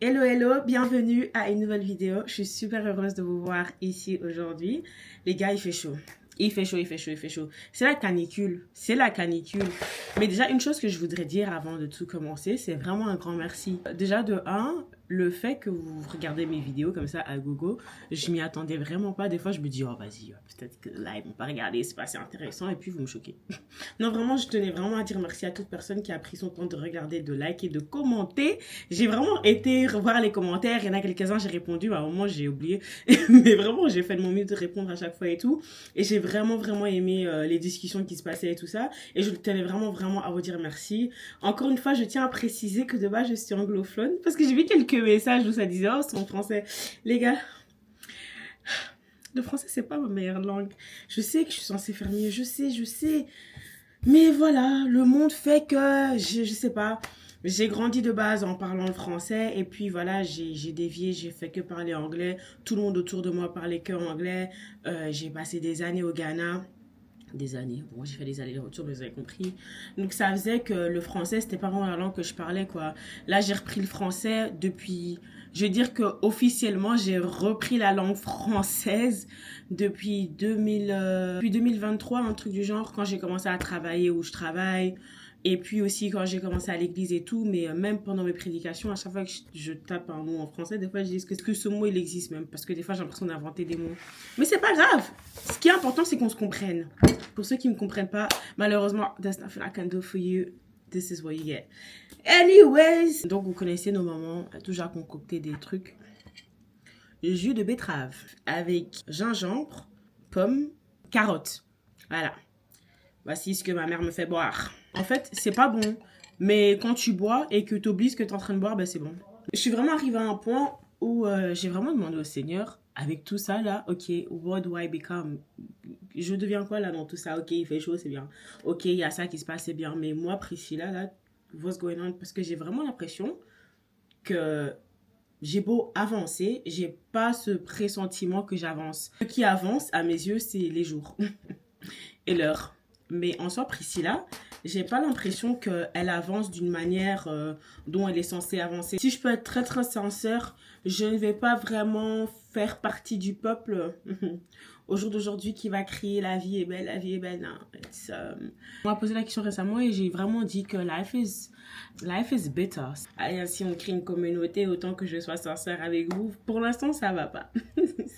Hello, hello, bienvenue à une nouvelle vidéo. Je suis super heureuse de vous voir ici aujourd'hui. Les gars, il fait chaud. Il fait chaud, il fait chaud, il fait chaud. C'est la canicule. C'est la canicule. Mais déjà, une chose que je voudrais dire avant de tout commencer, c'est vraiment un grand merci. Déjà, de un, le fait que vous regardez mes vidéos comme ça à gogo, je m'y attendais vraiment pas. Des fois, je me dis, oh, vas-y, peut-être que là, ils vont pas regarder, c'est pas assez intéressant. Et puis, vous me choquez. Non, vraiment, je tenais vraiment à dire merci à toute personne qui a pris son temps de regarder, de liker, de commenter. J'ai vraiment été revoir les commentaires. Il y en a quelques-uns, j'ai répondu. À un moment, j'ai oublié. Mais vraiment, j'ai fait de mon mieux de répondre à chaque fois et tout. Et j'ai vraiment, vraiment aimé les discussions qui se passaient et tout ça. Et je tenais vraiment, vraiment à vous dire merci. Encore une fois, je tiens à préciser que de base, je suis anglophone. Parce que j'ai vu quelques messages où ça disait, oh, c'est en français. Les gars, le français, c'est pas ma meilleure langue. Je sais que je suis censée faire mieux. Je sais. Mais voilà, le monde fait que, je sais pas, j'ai grandi de base en parlant le français et puis voilà, j'ai dévié, j'ai fait que parler anglais. Tout le monde autour de moi parlait que anglais. J'ai passé des années au Ghana. Des années, bon, j'ai fait des allers-retours, mais vous avez compris. Donc ça faisait que le français, c'était pas vraiment la langue que je parlais, quoi. Là, j'ai repris le français depuis, je veux dire que officiellement, j'ai repris la langue française depuis 2023, un truc du genre, quand j'ai commencé à travailler où je travaille. Et puis aussi quand j'ai commencé à l'église et tout, mais même pendant mes prédications, à chaque fois que je tape un mot en français, des fois je dis est-ce que ce mot il existe même, parce que des fois j'ai l'impression d'inventer des mots. Mais c'est pas grave. Ce qui est important, c'est qu'on se comprenne. Pour ceux qui ne me comprennent pas, malheureusement, there's nothing I can do for you. This is what you get. Anyways, donc vous connaissez nos mamans, toujours concocter des trucs. Jus de betterave avec gingembre, pomme, carotte. Voilà. Voici ce que ma mère me fait boire. En fait, c'est pas bon. Mais quand tu bois et que tu oublies ce que tu es en train de boire, ben c'est bon. Je suis vraiment arrivée à un point où j'ai vraiment demandé au Seigneur, avec tout ça là, ok, what do I become? Je deviens quoi là dans tout ça? Ok, il fait chaud, c'est bien. Ok, il y a ça qui se passe, c'est bien. Mais moi, Priscilla, là, what's going on? Parce que j'ai vraiment l'impression que j'ai beau avancer, j'ai pas ce pressentiment que j'avance. Ce qui avance, à mes yeux, c'est les jours et l'heure. Mais en soi, Priscilla, j'ai pas l'impression qu'elle avance d'une manière dont elle est censée avancer. Si je peux être très très sincère, je ne vais pas vraiment faire partie du peuple au jour d'aujourd'hui qui va crier la vie est belle, la vie est belle. Non, on m'a posé la question récemment et j'ai vraiment dit que life is bitter. Allez, si on crée une communauté, autant que je sois sincère avec vous, pour l'instant ça va pas.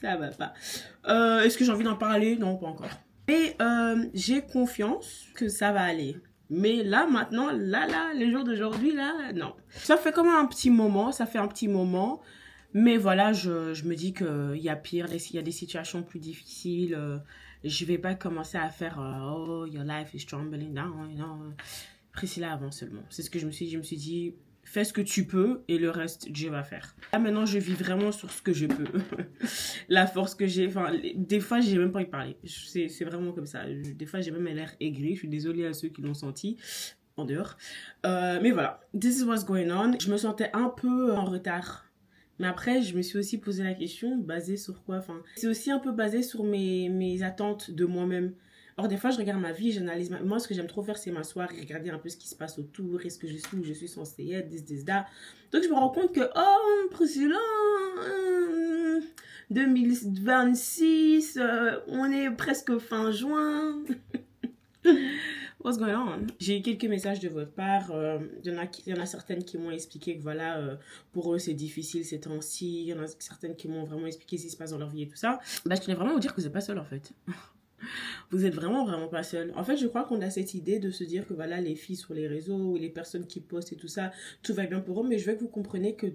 Ça va pas. Est-ce que j'ai envie d'en parler? Non, pas encore. Et j'ai confiance que ça va aller. Mais là, maintenant, là, le jour d'aujourd'hui, là, non. Ça fait comme un petit moment, ça fait un petit moment. Mais voilà, je me dis qu'il y a pire, il y a des situations plus difficiles. Je vais pas commencer à faire oh, your life is trembling down. Non. Priscilla avance seulement. C'est ce que je me suis dit. Je me suis dit, fais ce que tu peux et le reste, Dieu va faire. Là, maintenant, je vis vraiment sur ce que je peux. La force que j'ai. Enfin, des fois, j'ai même pas envie de parler. C'est vraiment comme ça. Des fois, j'ai même l'air aigri. Je suis désolée à ceux qui l'ont senti en dehors. Mais voilà. This is what's going on. Je me sentais un peu en retard. Mais après, je me suis aussi posé la question, basée sur quoi? Enfin, c'est aussi un peu basé sur mes attentes de moi-même. Or, des fois, je regarde ma vie, j'analyse moi, ce que j'aime trop faire, c'est m'asseoir et regarder un peu ce qui se passe autour, est-ce que je suis où je suis censée être, this, that. Donc, je me rends compte que, oh, Priscilla, 2026, on est presque fin juin. What's going on? J'ai eu quelques messages de votre part. Il y en a certaines qui m'ont expliqué que voilà, pour eux c'est difficile ces temps-ci. Il y en a certaines qui m'ont vraiment expliqué ce qui se passe dans leur vie et tout ça. Bah, je tenais vraiment à vous dire que vous n'êtes pas seul en fait. Vous êtes vraiment, vraiment pas seul. En fait, je crois qu'on a cette idée de se dire que voilà, les filles sur les réseaux ou les personnes qui postent et tout ça, tout va bien pour eux. Mais je veux que vous compreniez que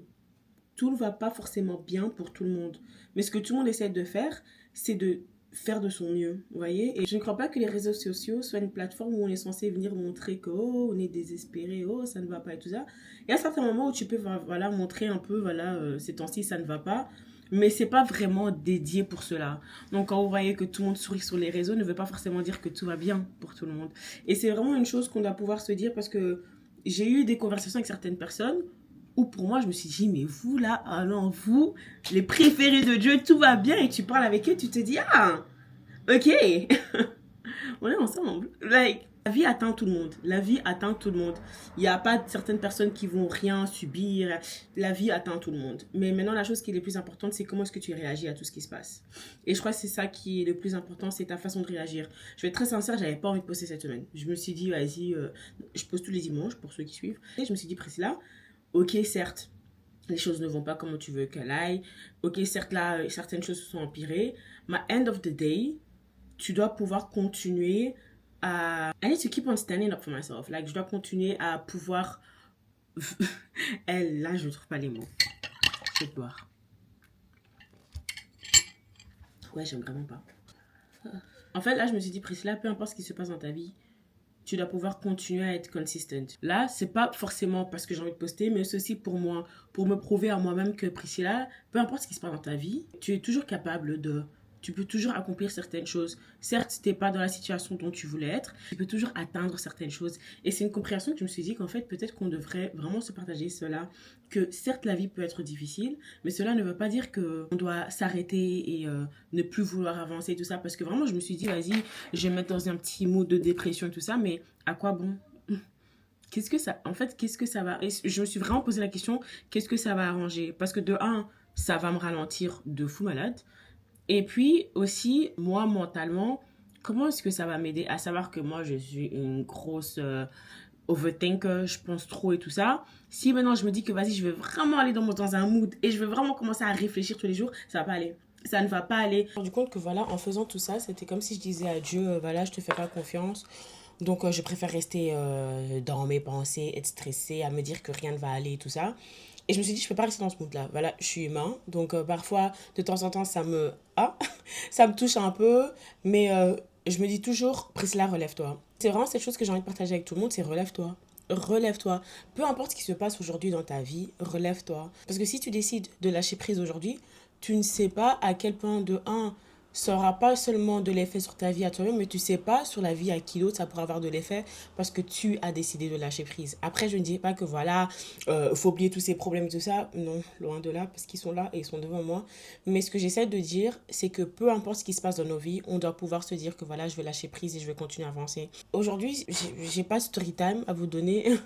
tout ne va pas forcément bien pour tout le monde. Mais ce que tout le monde essaie de faire, c'est de faire de son mieux, vous voyez. Et je ne crois pas que les réseaux sociaux soient une plateforme où on est censé venir montrer que oh, on est désespéré, oh, ça ne va pas et tout ça. Il y a certains moments où tu peux voilà, montrer un peu, voilà, ces temps-ci, ça ne va pas. Mais c'est pas vraiment dédié pour cela. Donc quand vous voyez que tout le monde sourit sur les réseaux, ne veut pas forcément dire que tout va bien pour tout le monde. Et c'est vraiment une chose qu'on doit pouvoir se dire parce que j'ai eu des conversations avec certaines personnes où pour moi je me suis dit mais vous là, ah non, vous, les préférés de Dieu, tout va bien et tu parles avec eux, tu te dis ah, ok, on est ensemble. Like, La vie atteint tout le monde. La vie atteint tout le monde. Il n'y a pas certaines personnes qui vont rien subir. La vie atteint tout le monde. Mais maintenant, la chose qui est le plus importante, c'est comment est-ce que tu réagis à tout ce qui se passe. Et je crois que c'est ça qui est le plus important, c'est ta façon de réagir. Je vais être très sincère, j'avais pas envie de poster cette semaine. Je me suis dit, vas-y, je poste tous les dimanches pour ceux qui suivent. Et je me suis dit, Priscilla, ok, certes, les choses ne vont pas comme tu veux qu'elles aillent. Ok, certes, là, certaines choses se sont empirées. Mais end of the day, tu dois pouvoir continuer à... I need to keep on standing up for myself. Like, je dois continuer à pouvoir... Elle, là, je ne trouve pas les mots. Je vais boire. Ouais, j'aime vraiment pas. En fait, là, je me suis dit, Priscilla, peu importe ce qui se passe dans ta vie, tu dois pouvoir continuer à être consistent. Là, c'est pas forcément parce que j'ai envie de poster, mais c'est aussi pour moi, pour me prouver à moi-même que Priscilla, peu importe ce qui se passe dans ta vie, tu es toujours capable de... Tu peux toujours accomplir certaines choses. Certes, tu n'es pas dans la situation dont tu voulais être, tu peux toujours atteindre certaines choses. Et c'est une compréhension que je me suis dit qu'en fait, peut-être qu'on devrait vraiment se partager cela. Que certes, la vie peut être difficile, mais cela ne veut pas dire qu'on doit s'arrêter et ne plus vouloir avancer et tout ça. Parce que vraiment, je me suis dit, vas-y, je vais me mettre dans un petit mood de dépression et tout ça, mais à quoi bon? Qu'est-ce que ça... En fait, qu'est-ce que ça va... Et je me suis vraiment posé la question, qu'est-ce que ça va arranger? Parce que de un, ça va me ralentir de fou malade. Et puis aussi, moi, mentalement, comment est-ce que ça va m'aider à savoir que moi, je suis une grosse overthinker, je pense trop et tout ça. Si maintenant, je me dis que vas-y, je vais vraiment aller dans un mood et je vais vraiment commencer à réfléchir tous les jours, ça va pas aller. Ça ne va pas aller. Je me suis rendu compte que voilà, en faisant tout ça, c'était comme si je disais à Dieu, voilà, je te fais pas confiance. Donc, je préfère rester dans mes pensées, être stressée, à me dire que rien ne va aller et tout ça. Et je me suis dit, je peux pas rester dans ce mood-là. Voilà, je suis humain. Donc, parfois, de temps en temps, ça me... Ah, ça me touche un peu. Mais je me dis toujours, Priscilla, relève-toi. C'est vraiment cette chose que j'ai envie de partager avec tout le monde, c'est relève-toi. Relève-toi. Peu importe ce qui se passe aujourd'hui dans ta vie, relève-toi. Parce que si tu décides de lâcher prise aujourd'hui, tu ne sais pas à quel point, de un, ça n'aura pas seulement de l'effet sur ta vie à toi-même, mais tu sais pas sur la vie à qui d'autre ça pourra avoir de l'effet parce que tu as décidé de lâcher prise. Après, je ne dis pas que voilà, faut oublier tous ces problèmes et tout ça. Non, loin de là, parce qu'ils sont là et ils sont devant moi. Mais ce que j'essaie de dire, c'est que peu importe ce qui se passe dans nos vies, on doit pouvoir se dire que voilà, je vais lâcher prise et je vais continuer à avancer. Aujourd'hui, j'ai pas de story time à vous donner,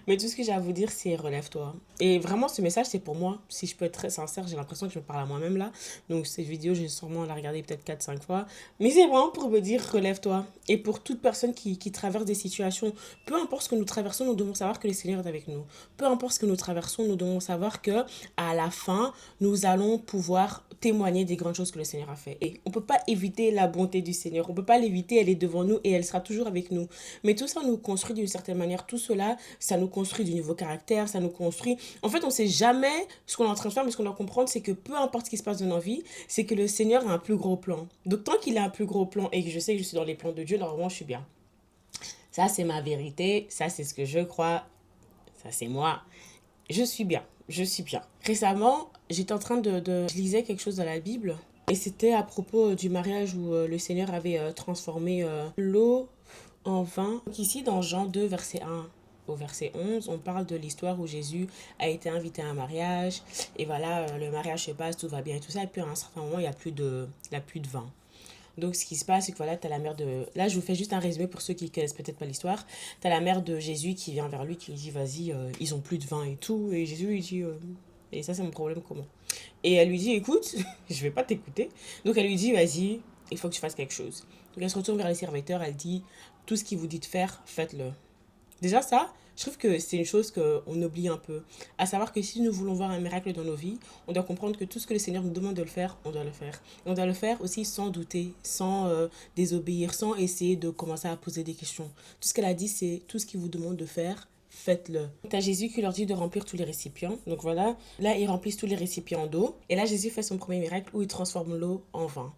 mais tout ce que j'ai à vous dire, c'est relève-toi. Et vraiment, ce message, c'est pour moi. Si je peux être très sincère, j'ai l'impression que je me parle à moi-même là. Donc, cette vidéo, j'ai sûrement la regarder peut-être 4 5 fois. Mais c'est vraiment pour me dire, relève-toi. Et pour toute personne qui traverse des situations, peu importe ce que nous traversons, nous devons savoir que le Seigneur est avec nous. Peu importe ce que nous traversons, nous devons savoir que à la fin, nous allons pouvoir témoigner des grandes choses que le Seigneur a fait. Et on ne peut pas éviter la bonté du Seigneur. On ne peut pas l'éviter, elle est devant nous et elle sera toujours avec nous. Mais tout ça nous construit d'une certaine manière. Tout cela, ça nous construit du nouveau caractère, ça nous construit. En fait, on ne sait jamais ce qu'on est en train de faire, mais ce qu'on doit comprendre, c'est que peu importe ce qui se passe dans nos vies, c'est que le Seigneur a un plus gros plan. Donc, tant qu'il a un plus gros plan et que je sais que je suis dans les plans de Dieu, normalement, je suis bien. Ça, c'est ma vérité. Ça, c'est ce que je crois. Ça, c'est moi. Je suis bien. Je suis bien. Récemment, j'étais en train je lisais quelque chose dans la Bible. Et c'était à propos du mariage où le Seigneur avait transformé l'eau en vin. Donc ici, dans Jean 2, verset 1 au verset 11, on parle de l'histoire où Jésus a été invité à un mariage. Et voilà, le mariage se passe, tout va bien et tout ça. Et puis à un certain moment, il n'y a plus de vin. Donc, ce qui se passe, c'est que voilà, tu as la mère de... Là, je vous fais juste un résumé pour ceux qui connaissent peut-être pas l'histoire. Tu as la mère de Jésus qui vient vers lui, qui lui dit, vas-y, ils ont plus de vin et tout. Et Jésus lui dit, et ça, c'est mon problème, comment? Et elle lui dit, écoute, je vais pas t'écouter. Donc, elle lui dit, vas-y, il faut que tu fasses quelque chose. Donc, elle se retourne vers les serviteurs, elle dit, tout ce qu'il vous dit de faire, faites-le. Déjà, ça, je trouve que c'est une chose qu'on oublie un peu. À savoir que si nous voulons voir un miracle dans nos vies, on doit comprendre que tout ce que le Seigneur nous demande de le faire, on doit le faire. Et on doit le faire aussi sans douter, sans désobéir, sans essayer de commencer à poser des questions. Tout ce qu'elle a dit, c'est tout ce qu'il vous demande de faire, faites-le. Tu as Jésus qui leur dit de remplir tous les récipients. Donc voilà, là, ils remplissent tous les récipients d'eau. Et là, Jésus fait son premier miracle où il transforme l'eau en vin.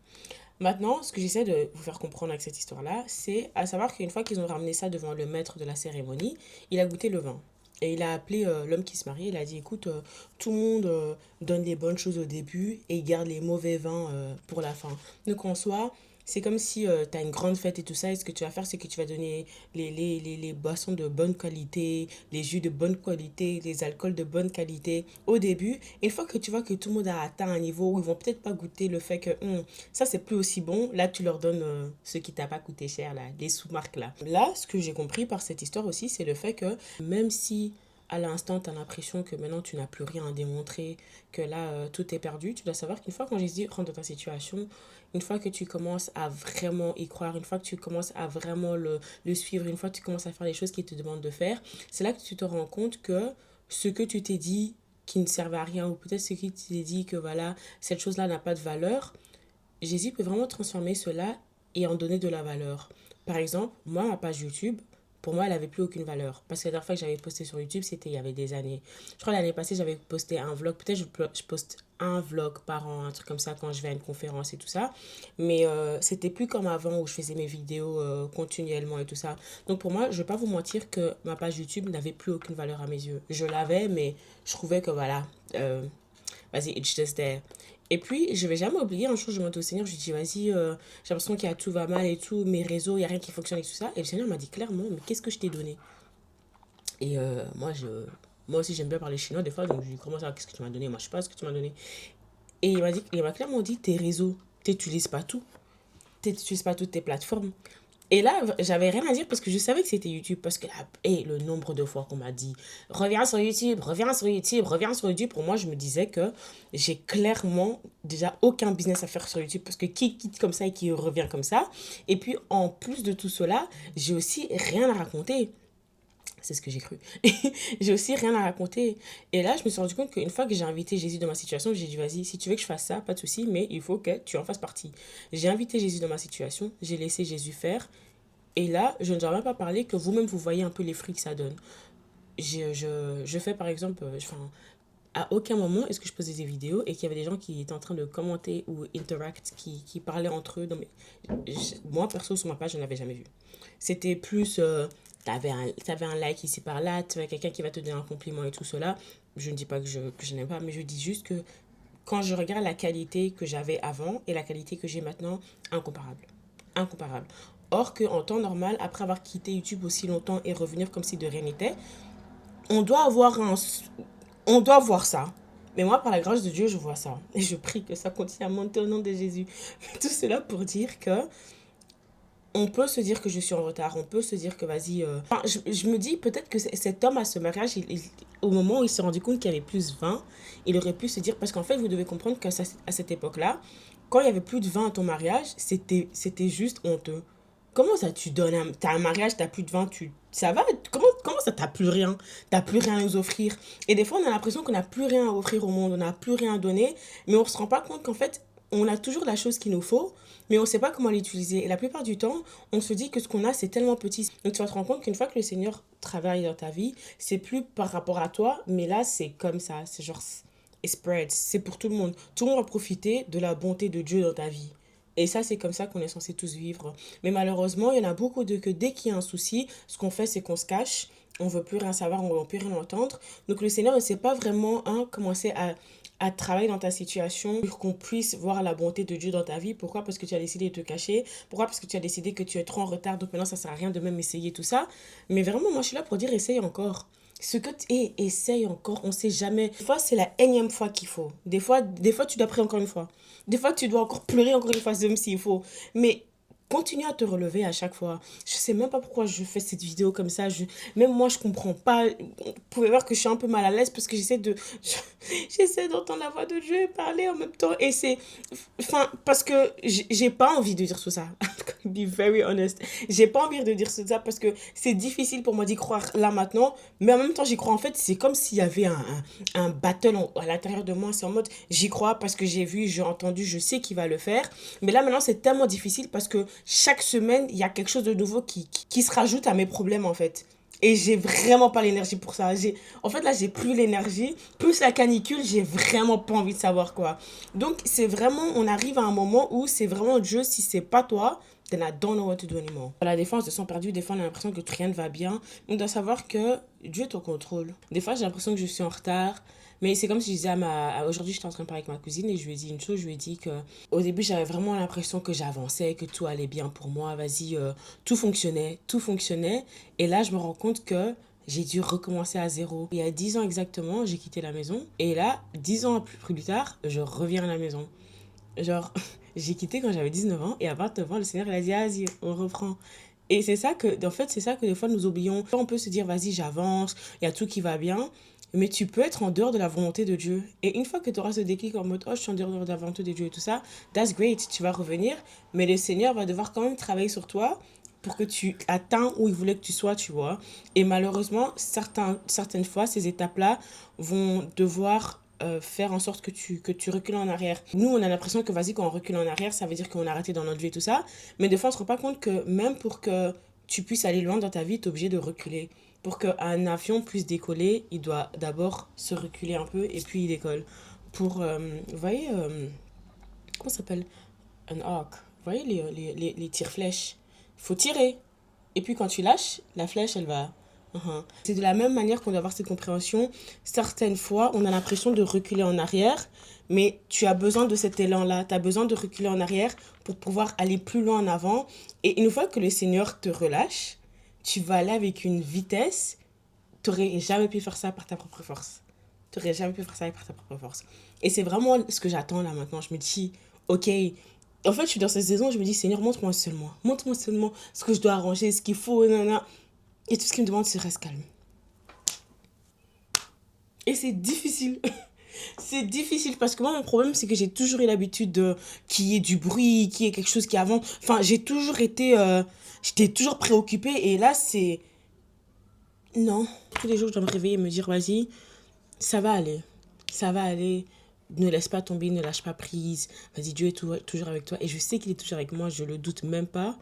Maintenant, ce que j'essaie de vous faire comprendre avec cette histoire-là, c'est à savoir qu'une fois qu'ils ont ramené ça devant le maître de la cérémonie, il a goûté le vin. Et il a appelé l'homme qui se marie, il a dit, écoute, tout le monde donne les bonnes choses au début et il garde les mauvais vins pour la fin. Donc en soi, C'est comme si tu as une grande fête et tout ça, et ce que tu vas faire, c'est que tu vas donner les boissons de bonne qualité, les jus de bonne qualité, les alcools de bonne qualité au début. Une fois que tu vois que tout le monde a atteint un niveau où ils vont peut-être pas goûter le fait que ça, c'est plus aussi bon, là, tu leur donnes ce qui t'a pas coûté cher, là, les sous-marques, là. Là, ce que j'ai compris par cette histoire aussi, c'est le fait que même si à l'instant, tu as l'impression que maintenant tu n'as plus rien à démontrer, que là tout est perdu, tu dois savoir qu'une fois quand Jésus rentre dans ta situation, une fois que tu commences à vraiment y croire, une fois que tu commences à vraiment le suivre, une fois que tu commences à faire les choses qu'il te demande de faire, c'est là que tu te rends compte que ce que tu t'es dit qui ne servait à rien, ou peut-être ce qui t'est dit que voilà, cette chose-là n'a pas de valeur, Jésus peut vraiment transformer cela et en donner de la valeur. Par exemple, moi, ma page YouTube, pour moi, elle n'avait plus aucune valeur. Parce que la dernière fois que j'avais posté sur YouTube, c'était il y avait des années. Je crois l'année passée, j'avais posté un vlog. Peut-être je poste un vlog par an, un truc comme ça, quand je vais à une conférence et tout ça. Mais c'était plus comme avant où je faisais mes vidéos continuellement et tout ça. Donc pour moi, je ne vais pas vous mentir que ma page YouTube n'avait plus aucune valeur à mes yeux. Je l'avais, mais je trouvais que voilà, vas-y, it's just there. Et puis, je vais jamais oublier, un jour, je monte au Seigneur, je lui dis, vas-y, j'ai l'impression qu'il y a tout va mal et tout, mes réseaux, il n'y a rien qui fonctionne et tout ça. Et le Seigneur m'a dit clairement, mais qu'est-ce que je t'ai donné? Et moi aussi, j'aime bien parler chinois des fois, donc je lui commence à dire, qu'est-ce que tu m'as donné? Moi, je sais pas ce que tu m'as donné. Et il m'a clairement dit, tes réseaux, tu n'utilises pas tout. Tu n'utilises pas toutes tes plateformes. Et là, j'avais rien à dire parce que je savais que c'était YouTube. Parce que là, et le nombre de fois qu'on m'a dit reviens sur YouTube, reviens sur YouTube, reviens sur YouTube. Pour moi, je me disais que j'ai clairement déjà aucun business à faire sur YouTube. Parce que qui quitte comme ça et qui revient comme ça. Et puis, en plus de tout cela, j'ai aussi rien à raconter. C'est ce que j'ai cru. J'ai aussi rien à raconter. Et là, je me suis rendu compte qu'une fois que j'ai invité Jésus dans ma situation, j'ai dit, vas-y, si tu veux que je fasse ça, pas de souci, mais il faut que tu en fasses partie. J'ai invité Jésus dans ma situation, j'ai laissé Jésus faire. Et là, je ne dois même pas parler que vous-même, vous voyez un peu les fruits que ça donne. Je fais par exemple, enfin, à aucun moment est-ce que je posais des vidéos et qu'il y avait des gens qui étaient en train de commenter ou interact, qui parlaient entre eux. Moi, perso, sur ma page, je n'avais jamais vu. C'était plus, t'avais un like ici par là, tu avais quelqu'un qui va te donner un compliment et tout cela. Je ne dis pas que je n'aime pas, mais je dis juste que quand je regarde la qualité que j'avais avant et la qualité que j'ai maintenant, incomparable. Incomparable. Or qu'en temps normal, après avoir quitté YouTube aussi longtemps et revenir comme si de rien n'était, on doit avoir un, on doit voir ça. Mais moi, par la grâce de Dieu, je vois ça. Et je prie que ça continue à monter au nom de Jésus. Tout cela pour dire que on peut se dire que je suis en retard. On peut se dire que vas-y. Enfin, je me dis peut-être que cet homme à ce mariage, au moment où il s'est rendu compte qu'il y avait plus 20, il aurait pu se dire. Parce qu'en fait, vous devez comprendre qu'à cette époque-là, quand il y avait plus de 20 à ton mariage, c'était juste honteux. Comment ça, t'as un mariage, t'as plus de 20, ça va? Comment ça, t'as plus rien? T'as plus rien à nous offrir? Et des fois, on a l'impression qu'on n'a plus rien à offrir au monde, on n'a plus rien à donner, mais on se rend pas compte qu'en fait, on a toujours la chose qu'il nous faut, mais on ne sait pas comment l'utiliser. Et la plupart du temps, on se dit que ce qu'on a, c'est tellement petit. Donc tu vas te rendre compte qu'une fois que le Seigneur travaille dans ta vie, c'est plus par rapport à toi, mais là, c'est comme ça. C'est genre, it spreads. C'est pour tout le monde. Tout le monde va profiter de la bonté de Dieu dans ta vie. Et ça, c'est comme ça qu'on est censé tous vivre. Mais malheureusement, il y en a beaucoup que dès qu'il y a un souci, ce qu'on fait, c'est qu'on se cache. On ne veut plus rien savoir, on ne veut plus rien entendre. Donc le Seigneur ne sait pas vraiment commencer à travailler dans ta situation pour qu'on puisse voir la bonté de Dieu dans ta vie. Pourquoi? Parce que tu as décidé de te cacher. Pourquoi? Parce que tu as décidé que tu es trop en retard. Donc maintenant, ça ne sert à rien de même essayer tout ça. Mais vraiment, moi, je suis là pour dire essaye encore. Ce que tu es, essaye encore, on ne sait jamais. Des fois, c'est la énième fois qu'il faut. Des fois, tu dois prier encore une fois. Des fois, tu dois encore pleurer encore une fois, même s'il faut. Mais continue à te relever à chaque fois. Je sais même pas pourquoi je fais cette vidéo comme ça. Même moi, je comprends pas. Vous pouvez voir que je suis un peu mal à l'aise parce que j'essaie d'entendre la voix de Dieu et parler en même temps. Et c'est... Enfin, parce que j'ai pas envie de dire tout ça. Be very honest. J'ai pas envie de dire tout ça parce que c'est difficile pour moi d'y croire là maintenant. Mais en même temps, j'y crois. En fait, c'est comme s'il y avait un battle à l'intérieur de moi. C'est en mode, j'y crois parce que j'ai vu, j'ai entendu, je sais qu'il va le faire. Mais là, maintenant, c'est tellement difficile parce que chaque semaine, il y a quelque chose de nouveau qui se rajoute à mes problèmes, en fait. Et j'ai vraiment pas l'énergie pour ça. En fait, là, j'ai plus l'énergie. Plus la canicule, j'ai vraiment pas envie de savoir quoi. Donc, c'est vraiment, on arrive à un moment où c'est vraiment Dieu, si c'est pas toi, then I don't know what to do anymore. Voilà, des fois, on se sent perdu. Des fois, on a l'impression que rien ne va bien. On doit savoir que Dieu est au contrôle. Des fois, j'ai l'impression que je suis en retard. Mais c'est comme si je disais aujourd'hui, j'étais en train de parler avec ma cousine et je lui ai dit une chose. Je lui ai dit que au début, j'avais vraiment l'impression que j'avançais, que tout allait bien pour moi. Vas-y, tout fonctionnait, tout fonctionnait. Et là, je me rends compte que j'ai dû recommencer à zéro. Il y a 10 ans exactement, j'ai quitté la maison. Et là, 10 ans plus tard, je reviens à la maison. Genre, j'ai quitté quand j'avais 19 ans et à 29 ans, le Seigneur, il a dit, vas-y, on reprend. Et c'est ça que, en fait, c'est ça que des fois nous oublions. On peut se dire, vas-y, j'avance, il y a tout qui va bien. Mais tu peux être en dehors de la volonté de Dieu. Et une fois que tu auras ce déclic en mode, oh, je suis en dehors de la volonté de Dieu et tout ça, that's great, tu vas revenir. Mais le Seigneur va devoir quand même travailler sur toi pour que tu atteins où il voulait que tu sois, tu vois. Et malheureusement, certaines fois, ces étapes-là vont devoir faire en sorte que tu recules en arrière. Nous, on a l'impression que, vas-y, quand on recule en arrière, ça veut dire qu'on a arrêté dans notre vie et tout ça. Mais des fois, on ne se rend pas compte que même pour que tu puisses aller loin dans ta vie, tu es obligé de reculer. Pour qu'un avion puisse décoller, il doit d'abord se reculer un peu et puis il décolle. Vous voyez, comment ça s'appelle? Un arc. Vous voyez les tire-flèches. Il faut tirer. Et puis quand tu lâches, la flèche, elle va... C'est de la même manière qu'on doit avoir cette compréhension. Certaines fois, on a l'impression de reculer en arrière, mais tu as besoin de cet élan-là. Tu as besoin de reculer en arrière pour pouvoir aller plus loin en avant. Et une fois que le Seigneur te relâche, tu vas aller avec une vitesse. Tu n'aurais jamais pu faire ça par ta propre force. Tu n'aurais jamais pu faire ça par ta propre force. Et c'est vraiment ce que j'attends là maintenant. Je me dis, ok, en fait, je suis dans cette saison, je me dis, Seigneur, montre-moi seulement. Montre-moi seulement ce que je dois arranger, ce qu'il faut, nanana. Et tout ce qu'il me demande, c'est reste calme. Et c'est difficile. C'est difficile parce que moi, mon problème, c'est que j'ai toujours eu l'habitude qu'il y ait du bruit, qu'il y ait quelque chose qui avance. Enfin, j'étais toujours préoccupée. Et là, c'est... Non. Tous les jours, je dois me réveiller et me dire, vas-y, ça va aller. Ça va aller. Ne laisse pas tomber, ne lâche pas prise. Vas-y, Dieu est toujours avec toi. Et je sais qu'il est toujours avec moi, je le doute même pas.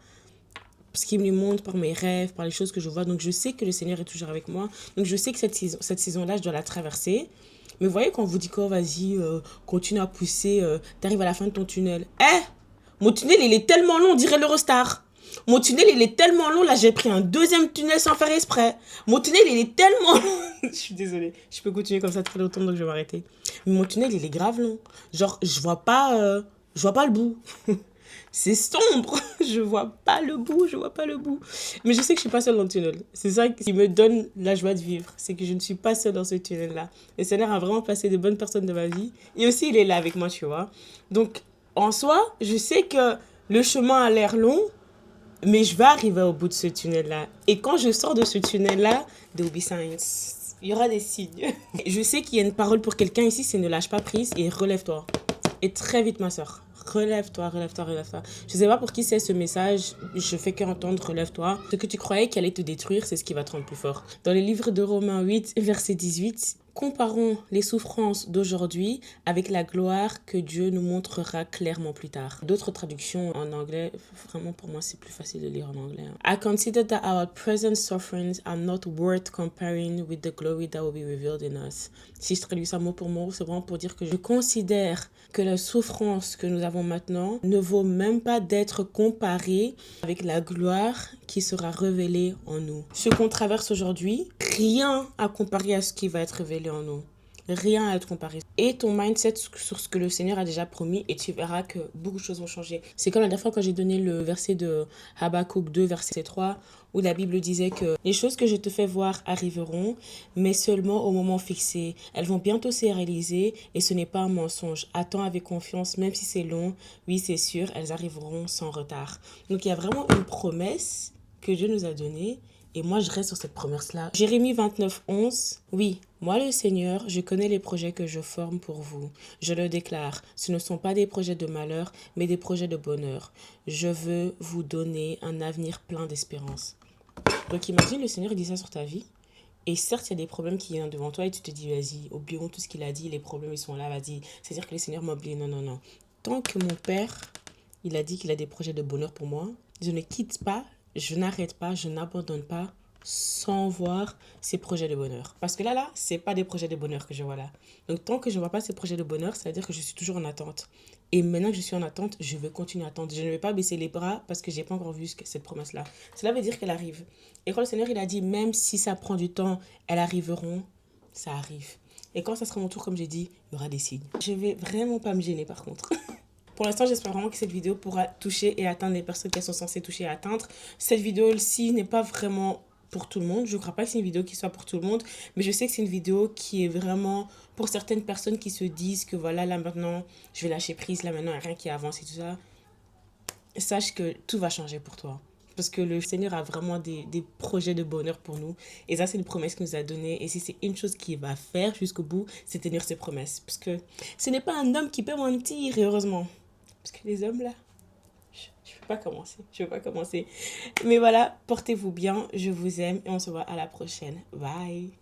Parce qu'il me le montre par mes rêves, par les choses que je vois. Donc, je sais que le Seigneur est toujours avec moi. Donc, je sais que cette saison-là, je dois la traverser. Mais vous voyez, quand on vous dit quoi, vas-y, continue à pousser, t'arrives à la fin de ton tunnel. Mon tunnel, il est tellement long, on dirait l'Eurostar. Mon tunnel, il est tellement long, là, j'ai pris un deuxième tunnel sans faire exprès. Mon tunnel, il est tellement long. Je suis désolée, je peux continuer comme ça très longtemps, donc je vais m'arrêter. Mais mon tunnel, il est grave long. Genre, je vois pas le bout. C'est sombre, je vois pas le bout. Mais je sais que je suis pas seule dans le tunnel. C'est ça qui me donne la joie de vivre. C'est que je ne suis pas seule dans ce tunnel-là. Le Seigneur a vraiment passé de bonnes personnes de ma vie. Et aussi, il est là avec moi, tu vois. Donc, en soi, je sais que le chemin a l'air long, mais je vais arriver au bout de ce tunnel-là. Et quand je sors de ce tunnel-là, there will be signs. Il y aura des signes. Je sais qu'il y a une parole pour quelqu'un ici, c'est ne lâche pas prise et relève-toi. Et très vite, ma soeur. Relève-toi. Je sais pas pour qui c'est ce message, je fais qu'entendre relève-toi. Ce que tu croyais qui allait te détruire, c'est ce qui va te rendre plus fort. Dans le livre de Romains 8, verset 18, comparons les souffrances d'aujourd'hui avec la gloire que Dieu nous montrera clairement plus tard. D'autres traductions en anglais, vraiment pour moi c'est plus facile de lire en anglais. I consider that our present sufferings are not worth comparing with the glory that will be revealed in us. Si je traduis ça mot pour mot, c'est vraiment pour dire que je considère que la souffrance que nous avons maintenant ne vaut même pas d'être comparée avec la gloire qui sera révélée en nous. Ce qu'on traverse aujourd'hui, rien à comparer à ce qui va être révélé en nous. Rien à être comparé. Et ton mindset sur ce que le Seigneur a déjà promis et tu verras que beaucoup de choses vont changer. C'est comme la dernière fois quand j'ai donné le verset de Habakkuk 2, verset 3, où la Bible disait que les choses que je te fais voir arriveront, mais seulement au moment fixé. Elles vont bientôt se réaliser et ce n'est pas un mensonge. Attends avec confiance, même si c'est long. Oui, c'est sûr, elles arriveront sans retard. Donc il y a vraiment une promesse que Dieu nous a donnée. Et moi, je reste sur cette promesse-là. Jérémie 29, 11. Oui, moi le Seigneur, je connais les projets que je forme pour vous. Je le déclare, ce ne sont pas des projets de malheur, mais des projets de bonheur. Je veux vous donner un avenir plein d'espérance. Donc imagine, le Seigneur dit ça sur ta vie. Et certes, il y a des problèmes qui viennent devant toi et tu te dis, vas-y, oublions tout ce qu'il a dit, les problèmes, ils sont là, vas-y. C'est-à-dire que le Seigneur m'a oublié. Non. Tant que mon Père, il a dit qu'il a des projets de bonheur pour moi, je ne quitte pas, je n'arrête pas, je n'abandonne pas sans voir ces projets de bonheur. Parce que là, c'est pas des projets de bonheur que je vois là. Donc, tant que je ne vois pas ces projets de bonheur, ça veut dire que je suis toujours en attente. Et maintenant que je suis en attente, je veux continuer à attendre. Je ne vais pas baisser les bras parce que je n'ai pas encore vu cette promesse-là. Cela veut dire qu'elle arrive. Et quand le Seigneur, il a dit, même si ça prend du temps, elles arriveront, ça arrive. Et quand ça sera mon tour, comme j'ai dit, il y aura des signes. Je vais vraiment pas me gêner par contre. Pour l'instant, j'espère vraiment que cette vidéo pourra toucher et atteindre les personnes qu'elles sont censées toucher et atteindre. Cette vidéo-ci n'est pas vraiment pour tout le monde. Je ne crois pas que c'est une vidéo qui soit pour tout le monde. Mais je sais que c'est une vidéo qui est vraiment pour certaines personnes qui se disent que voilà, là maintenant, je vais lâcher prise. Là maintenant, il n'y a rien qui avance et tout ça. Sache que tout va changer pour toi. Parce que le Seigneur a vraiment des projets de bonheur pour nous. Et ça, c'est une promesse qu'il nous a donnée. Et si c'est une chose qu'il va faire jusqu'au bout, c'est tenir ses promesses. Parce que ce n'est pas un homme qui peut mentir, et heureusement. Parce que les hommes, là, je ne peux pas commencer. Je ne peux pas commencer. Mais voilà, portez-vous bien. Je vous aime et on se voit à la prochaine. Bye.